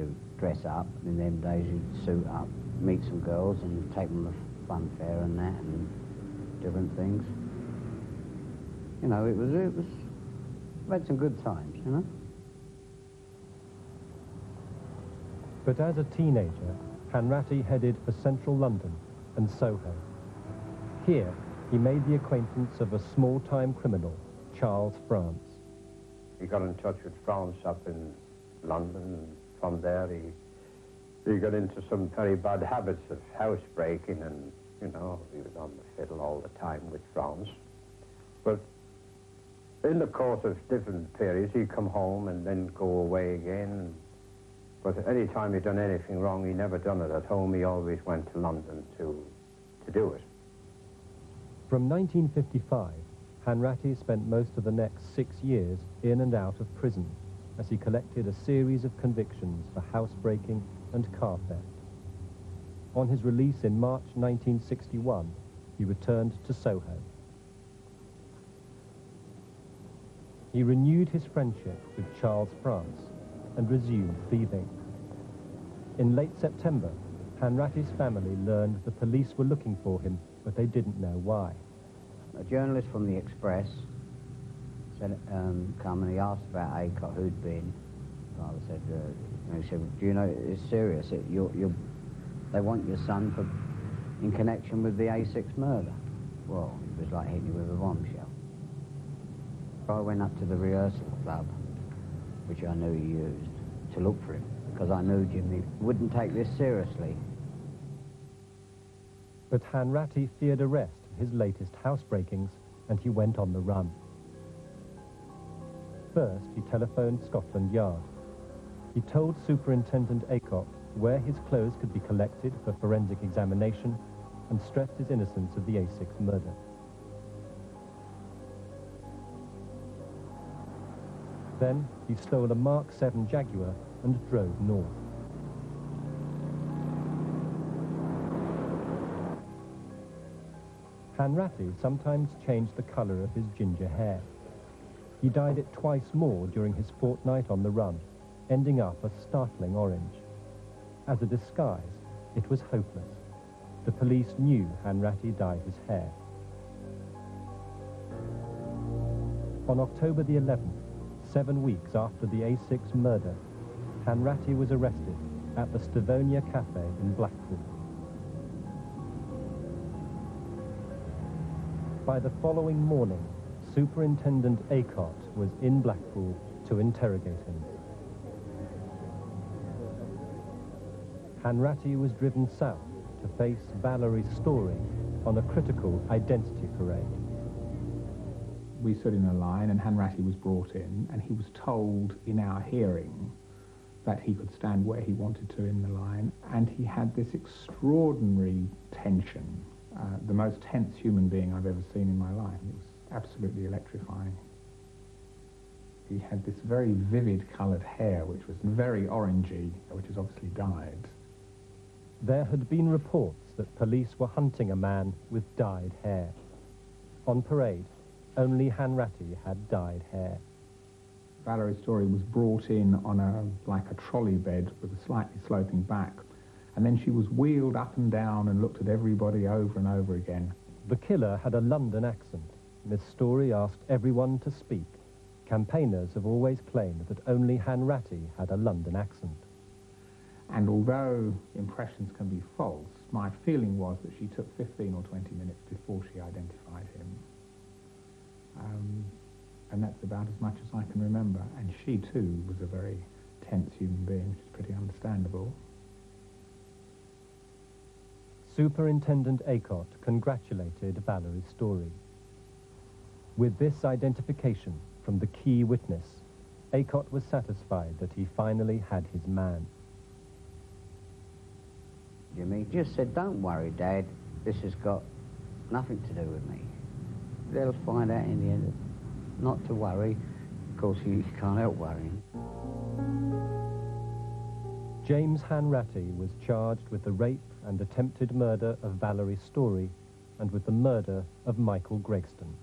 to dress up. In them days, you'd suit up, meet some girls and take them to fun fair and that and different things. You know, it was, we had some good times, you know. But as a teenager, Hanratty headed for central London and Soho. Here, he made the acquaintance of a small-time criminal, Charles France. He got in touch with France up in London, and from there he got into some very bad habits of housebreaking, and, you know, he was on the fiddle all the time with France. But in the course of different periods, he'd come home and then go away again. But any time he'd done anything wrong, he never done it at home. He always went to London to do it. From 1955, Hanratty spent most of the next 6 years in and out of prison as he collected a series of convictions for housebreaking and car theft. On his release in March 1961, he returned to Soho. He renewed his friendship with Charles France and resumed thieving. In late September, Hanratty's family learned the police were looking for him, but they didn't know why. A journalist from the Express said, come and he asked about Aycock, who'd been. Father said, he said, do you know, it's serious, they want your son in connection with the A6 murder. Well, it was like hitting you with a bombshell. I went up to the rehearsal club, which I knew he used, to look for him, because I knew Jimmy wouldn't take this seriously. But Hanratty feared arrest for his latest housebreakings, and he went on the run. First, he telephoned Scotland Yard. He told Superintendent Aycock where his clothes could be collected for forensic examination and stressed his innocence of the A6 murder. Then, he stole a Mark 7 Jaguar and drove north. Hanratty sometimes changed the colour of his ginger hair. He dyed it twice more during his fortnight on the run, ending up a startling orange. As a disguise, it was hopeless. The police knew Hanratty dyed his hair. On October the 11th, 7 weeks after the A6 murder, Hanratty was arrested at the Stavonia Cafe in Blackpool. By the following morning, Superintendent Aycock was in Blackpool to interrogate him. Hanratty was driven south to face Valerie Story on a critical identity parade. We stood in a line and Hanratty was brought in, and he was told in our hearing that he could stand where he wanted to in the line, and he had this extraordinary tension, the most tense human being I've ever seen in my life. It was absolutely electrifying. He had this very vivid coloured hair, which was very orangey, which is obviously dyed. There had been reports that police were hunting a man with dyed hair. On parade, only Hanratty had dyed hair. Valerie Story was brought in on like a trolley bed with a slightly sloping back, and then she was wheeled up and down and looked at everybody over and over again. The killer had a London accent. Miss Story asked everyone to speak. Campaigners have always claimed that only Hanratty had a London accent. And although impressions can be false, my feeling was that she took 15 or 20 minutes before she identified him. And that's about as much as I can remember. And she, too, was a very tense human being, which is pretty understandable. Superintendent Aycock congratulated Valerie Story. With this identification from the key witness, Aycock was satisfied that he finally had his man. Jimmy just said, don't worry, Dad, this has got nothing to do with me. They'll find out in the end. Not to worry. Of course, you can't help worrying. James Hanratty was charged with the rape and attempted murder of Valerie Story and with the murder of Michael Gregston.